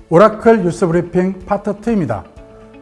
오라클 뉴스 브리핑 파트 2입니다.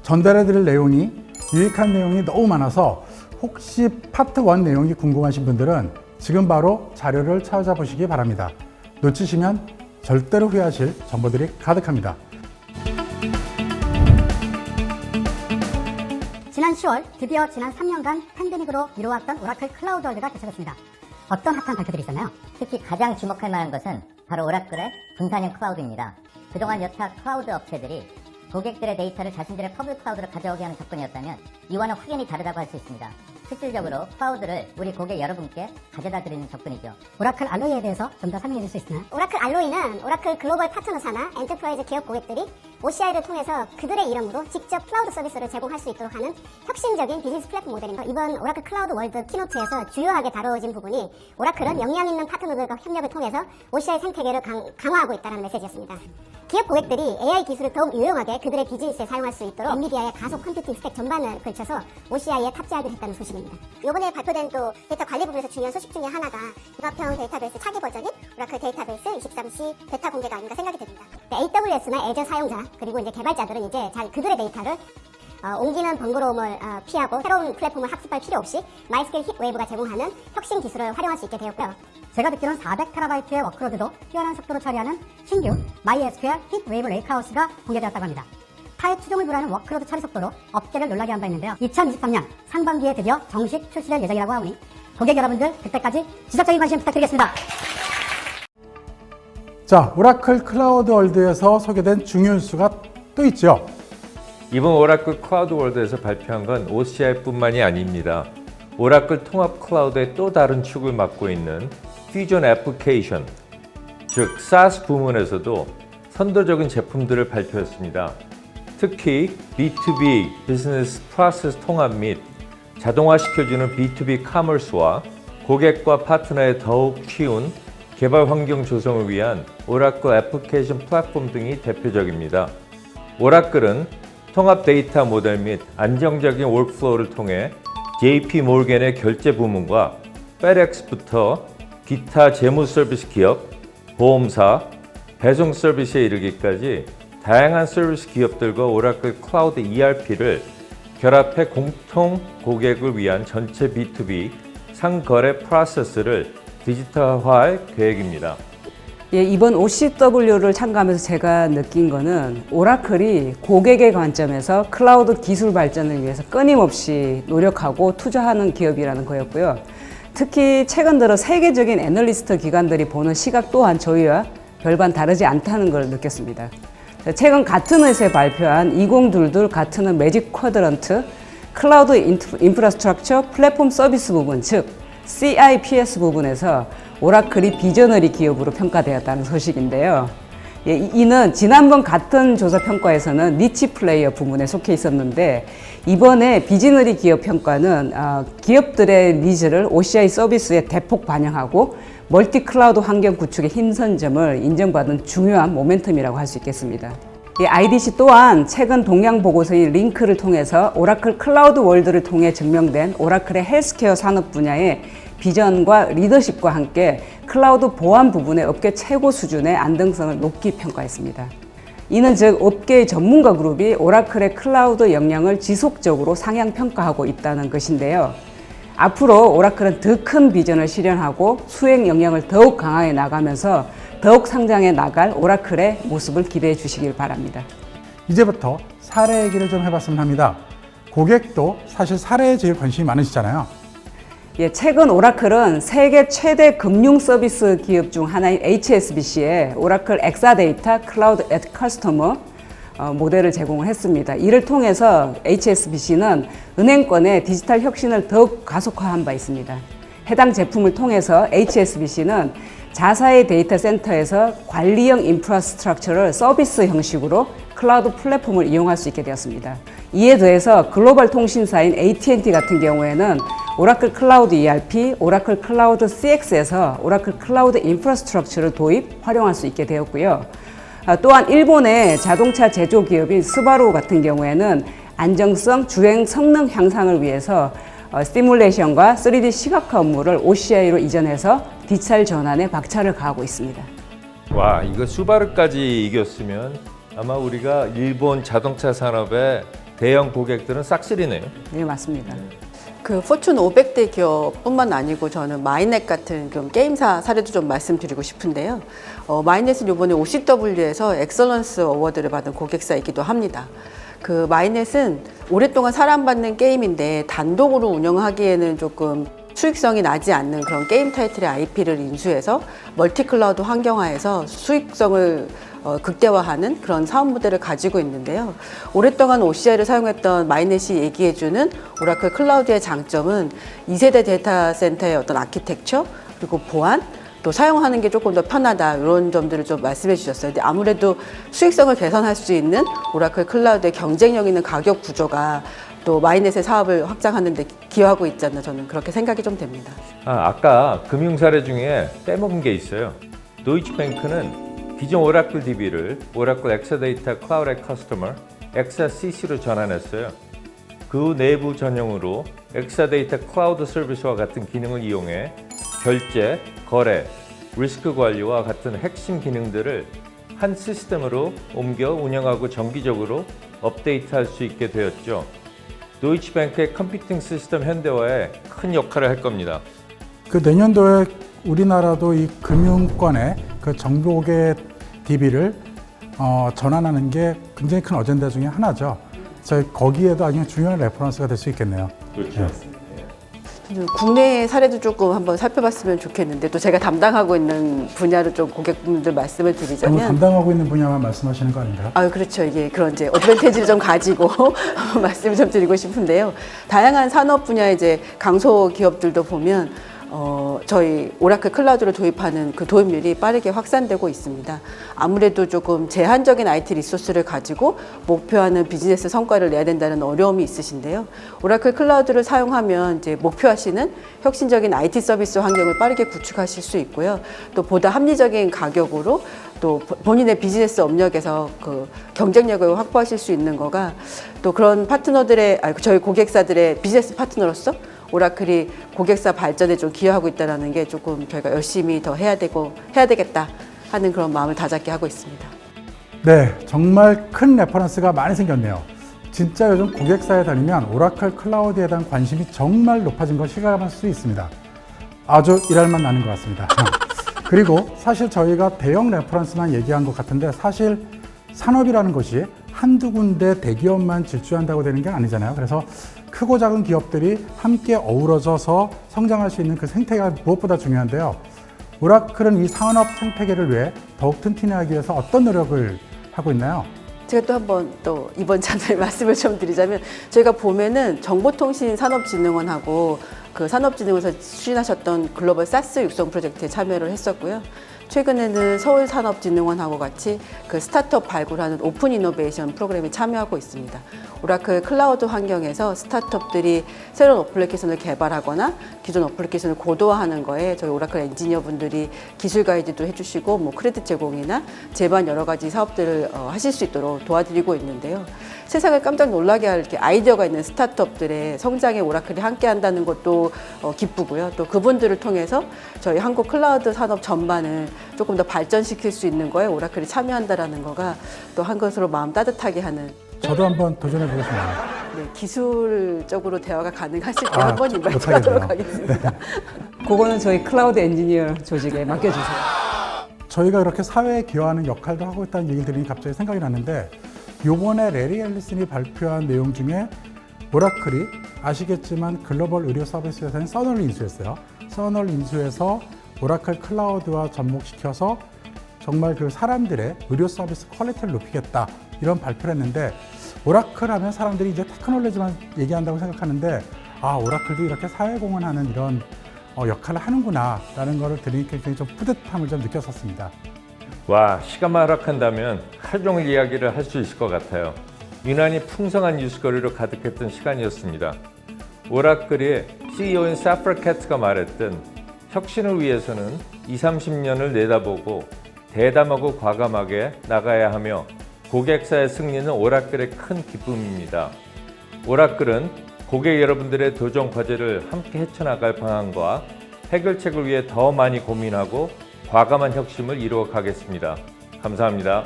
전달해드릴 내용이 유익한 내용이 너무 많아서 혹시 파트 1 내용이 궁금하신 분들은 지금 바로 자료를 찾아보시기 바랍니다. 놓치시면 절대로 후회하실 정보들이 가득합니다. 지난 10월 드디어 지난 3년간 팬데믹으로 미뤄왔던 오라클 클라우드 월드가 개최됐습니다. 어떤 핫한 발표들이 있었나요? 특히 가장 주목할 만한 것은 바로 오라클의 분산형 클라우드입니다. 그동안 여타 클라우드 업체들이 고객들의 데이터를 자신들의 퍼블릭 클라우드로 가져오게 하는 접근이었다면 이와는 확연히 다르다고 할 수 있습니다. 실질적으로 클라우드를 우리 고객 여러분께 가져다 드리는 접근이죠. 오라클 알로이에 대해서 좀 더 설명해 줄 수 있나요? 오라클 알로이는 오라클 글로벌 파트너사나 엔터프라이즈 기업 고객들이 OCI를 통해서 그들의 이름으로 직접 클라우드 서비스를 제공할 수 있도록 하는 혁신적인 비즈니스 플랫폼 모델입니다. 이번 오라클 클라우드 월드 키노트에서 주요하게 다뤄진 부분이 오라클은 역량 있는 파트너들과 협력을 통해서 OCI 생태계를 강화하고 있다는 메시지였습니다. 기업 고객들이 AI 기술을 더욱 유용하게 그들의 비즈니스에 사용할 수 있도록 엔비디아의 가속 컴퓨팅 스택 전반을 걸쳐서 OCI에 탑재하기로 했다는 소식입니다. 이번에 발표된 또 데이터 관리 부분에서 중요한 소식 중에 하나가 융합형 데이터베이스 차기 버전인 오라클 데이터베이스 23C 베타 공개가 아닌가 생각이 듭니다. AWS나 애저 사용자 그리고 이제 개발자들은 이제 잘 그들의 데이터를 옮기는 번거로움을 피하고 새로운 플랫폼을 학습할 필요 없이 마이스퀘어 힛웨이브가 제공하는 혁신 기술을 활용할 수 있게 되었고요. 제가 듣기로는 400TB의 워크로드도 뛰어난 속도로 처리하는 신규 MySQL 힛웨이브 레이크하우스가 공개되었다고 합니다. 타의 추종을 불하는 워크로드 처리 속도로 업계를 놀라게 한 바 있는데요. 2023년 상반기에 드디어 정식 출시될 예정이라고 하오니 고객 여러분들 그때까지 지속적인 관심 부탁드리겠습니다. 자, 오라클 클라우드 월드에서 소개된 중요 뉴스가 또 있죠. 이번 오라클 클라우드 월드에서 발표한 건 OCI뿐만이 아닙니다. 오라클 통합 클라우드의 또 다른 축을 맡고 있는 퓨전 애플리케이션, 즉 SaaS 부문에서도 선도적인 제품들을 발표했습니다. 특히 B2B 비즈니스 프로세스 통합 및 자동화시켜주는 B2B 커머스와 고객과 파트너의 더욱 쉬운 개발 환경 조성을 위한 오라클 애플리케이션 플랫폼 등이 대표적입니다. 오라클은 통합 데이터 모델 및 안정적인 월크플로우를 통해 JP 모르겐의 결제 부문과 FedEx부터 기타 재무 서비스 기업, 보험사, 배송 서비스에 이르기까지 다양한 서비스 기업들과 오라클 클라우드 ERP를 결합해 공통 고객을 위한 전체 B2B 상거래 프로세스를 디지털화할 계획입니다. 예, 이번 OCW를 참가하면서 제가 느낀 거는 오라클이 고객의 관점에서 클라우드 기술 발전을 위해서 끊임없이 노력하고 투자하는 기업이라는 거였고요. 특히 최근 들어 세계적인 애널리스트 기관들이 보는 시각 또한 저희와 별반 다르지 않다는 걸 느꼈습니다. 최근 가트너에서 발표한 2022 가트너 매직 쿼드런트 클라우드 인프라스트럭처 플랫폼 서비스 부분, 즉 CIPS 부분에서 오라클이 비저너리 기업으로 평가되었다는 소식인데요. 이는 지난번 같은 조사 평가에서는 니치 플레이어 부문에 속해 있었는데 이번에 비저너리 기업 평가는 기업들의 니즈를 OCI 서비스에 대폭 반영하고 멀티 클라우드 환경 구축에 힘선 점을 인정받은 중요한 모멘텀이라고 할 수 있겠습니다. IDC 또한 최근 동향 보고서인 링크를 통해서 오라클 클라우드 월드를 통해 증명된 오라클의 헬스케어 산업 분야의 비전과 리더십과 함께 클라우드 보안 부분의 업계 최고 수준의 안정성을 높이 평가했습니다. 이는 즉 업계의 전문가 그룹이 오라클의 클라우드 역량을 지속적으로 상향 평가하고 있다는 것인데요. 앞으로 오라클은 더 큰 비전을 실현하고 수행 역량을 더욱 강화해 나가면서 더욱 성장해 나갈 오라클의 모습을 기대해 주시길 바랍니다. 이제부터 사례 얘기를 좀 해봤으면 합니다. 고객도 사실 사례에 제일 관심이 많으시잖아요. 최근 오라클은 세계 최대 금융 서비스 기업 중 하나인 HSBC에 오라클 엑사데이터 클라우드 앳 커스터머 모델을 제공을 했습니다. 이를 통해서 HSBC는 은행권의 디지털 혁신을 더욱 가속화한 바 있습니다. 해당 제품을 통해서 HSBC는 자사의 데이터 센터에서 관리형 인프라스트럭처를 서비스 형식으로 클라우드 플랫폼을 이용할 수 있게 되었습니다. 이에 더해서 글로벌 통신사인 AT&T 같은 경우에는 오라클 클라우드 ERP, 오라클 클라우드 CX에서 오라클 클라우드 인프라스트럭처를 도입, 활용할 수 있게 되었고요. 또한 일본의 자동차 제조 기업인 스바루 같은 경우에는 안정성, 주행 성능 향상을 위해서 시뮬레이션과 3D 시각화 업무를 OCI로 이전해서 디지털 전환에 박차를 가하고 있습니다. 와, 이거 수바루까지 이겼으면 아마 우리가 일본 자동차 산업의 대형 고객들은 싹쓸이네요. 네, 맞습니다. 그 포춘 500대 기업뿐만 아니고 저는 마이넷 같은 좀 게임사 사례도 좀 말씀드리고 싶은데요. 마이넷은 이번에 OCW에서 엑설런스 어워드를 받은 고객사이기도 합니다. 그 마이넷은 오랫동안 사랑받는 게임인데 단독으로 운영하기에는 조금 수익성이 나지 않는 그런 게임 타이틀의 IP를 인수해서 멀티클라우드 환경화해서 수익성을 극대화하는 그런 사업 모델을 가지고 있는데요. 오랫동안 OCI를 사용했던 마이넷이 얘기해주는 오라클 클라우드의 장점은 2세대 데이터 센터의 어떤 아키텍처 그리고 보안 또 사용하는 게 조금 더 편하다 이런 점들을 좀 말씀해 주셨어요. 근데 아무래도 수익성을 개선할 수 있는 오라클 클라우드의 경쟁력 있는 가격 구조가 또 마이넷의 사업을 확장하는 데 기여하고 있지 않나 저는 그렇게 생각이 좀 됩니다. 아까 금융 사례 중에 빼먹은 게 있어요. 도이치뱅크는 기존 오라클 DB를 오라클 엑사데이터 클라우드 커스터머 엑사CC로 전환했어요. 그 내부 전용으로 엑사데이터 클라우드 서비스와 같은 기능을 이용해 결제, 거래, 리스크 관리와 같은 핵심 기능들을 한 시스템으로 옮겨 운영하고 정기적으로 업데이트할 수 있게 되었죠. 도이치뱅크의 컴퓨팅 시스템 현대화에 큰 역할을 할 겁니다. 그 내년도에 우리나라도 이 금융권의 그 정보계 DB를 전환하는 게 굉장히 큰 어젠다 중에 하나죠. 저희 거기에도 아주 중요한 레퍼런스가 될 수 있겠네요. 그렇죠. 국내 사례도 조금 한번 살펴봤으면 좋겠는데 또 제가 담당하고 있는 분야로 좀 고객분들 말씀을 그럼 드리자면 담당하고 있는 분야만 말씀하시는 거 아닌가요? 그렇죠. 이게 그런 이제 어드밴티지를 좀 가지고 말씀을 좀 드리고 싶은데요. 다양한 산업 분야의 이제 강소 기업들도 보면 저희 오라클 클라우드를 도입하는 그 도입률이 빠르게 확산되고 있습니다. 아무래도 조금 제한적인 IT 리소스를 가지고 목표하는 비즈니스 성과를 내야 된다는 어려움이 있으신데요. 오라클 클라우드를 사용하면 이제 목표하시는 혁신적인 IT 서비스 환경을 빠르게 구축하실 수 있고요. 또 보다 합리적인 가격으로 또 본인의 비즈니스 업력에서 그 경쟁력을 확보하실 수 있는 거가 또 그런 파트너들의 저희 고객사들의 비즈니스 파트너로서 오라클이 고객사 발전에 좀 기여하고 있다는 게 조금 저희가 열심히 더 해야 되겠다 하는 그런 마음을 다잡게 하고 있습니다. 네, 정말 큰 레퍼런스가 많이 생겼네요. 진짜 요즘 고객사에 다니면 오라클 클라우드에 대한 관심이 정말 높아진 걸 실감할 수 있습니다. 아주 일할만 나는 것 같습니다. 그리고 사실 저희가 대형 레퍼런스만 얘기한 것 같은데 사실 산업이라는 것이 한두 군데 대기업만 질주한다고 되는 게 아니잖아요. 그래서 크고 작은 기업들이 함께 어우러져서 성장할 수 있는 그 생태계가 무엇보다 중요한데요. 오라클은 이 산업 생태계를 위해 더욱 튼튼하기 위해서 어떤 노력을 하고 있나요? 제가 또 한번 또 이번 차례 말씀을 좀 드리자면 저희가 보면은 정보통신산업진흥원하고 그 산업진흥원에서 추진하셨던 글로벌 사스 육성 프로젝트에 참여를 했었고요. 최근에는 서울산업진흥원하고 같이 그 스타트업 발굴하는 오픈 이노베이션 프로그램에 참여하고 있습니다. 오라클 클라우드 환경에서 스타트업들이 새로운 어플리케이션을 개발하거나 기존 어플리케이션을 고도화하는 거에 저희 오라클 엔지니어 분들이 기술 가이드도 해주시고 뭐 크레딧 제공이나 제반 여러 가지 사업들을 하실 수 있도록 도와드리고 있는데요. 세상을 깜짝 놀라게 할 이렇게 아이디어가 있는 스타트업들의 성장에 오라클이 함께 한다는 것도 기쁘고요. 또 그분들을 통해서 저희 한국 클라우드 산업 전반을 조금 더 발전시킬 수 있는 거에 오라클이 참여한다라는 거가 또 한 것으로 마음 따뜻하게 하는 저도 한번 도전해 보겠습니다. 네, 기술적으로 대화가 가능하실 때 아, 한번 인바이트하도록 못하겠네요. 하겠습니다. 그거는 저희 클라우드 엔지니어 조직에 맡겨주세요. 저희가 그렇게 사회에 기여하는 역할도 하고 있다는 얘기를 들으니 갑자기 생각이 났는데 요번에 레리 앨리슨이 발표한 내용 중에 오라클이 아시겠지만 글로벌 의료 서비스 회사인 써널을 인수했어요. 써널 인수해서 오라클 클라우드와 접목시켜서 정말 그 사람들의 의료 서비스 퀄리티를 높이겠다 이런 발표를 했는데 오라클 하면 사람들이 이제 테크놀로지만 얘기한다고 생각하는데 오라클도 이렇게 사회공헌하는 이런 역할을 하는구나 라는 거를 들으니까 굉장히 좀 뿌듯함을 좀 느꼈었습니다. 와, 시간만 허락한다면 하루 종일 이야기를 할 수 있을 것 같아요. 유난히 풍성한 뉴스거리로 가득했던 시간이었습니다. 오라클의 CEO인 사프라 캐트가 말했던 혁신을 위해서는 20-30년을 내다보고 대담하고 과감하게 나가야 하며 고객사의 승리는 오라클의 큰 기쁨입니다. 오라클은 고객 여러분들의 도전 과제를 함께 헤쳐나갈 방안과 해결책을 위해 더 많이 고민하고 과감한 혁신을 이루어 가겠습니다. 감사합니다.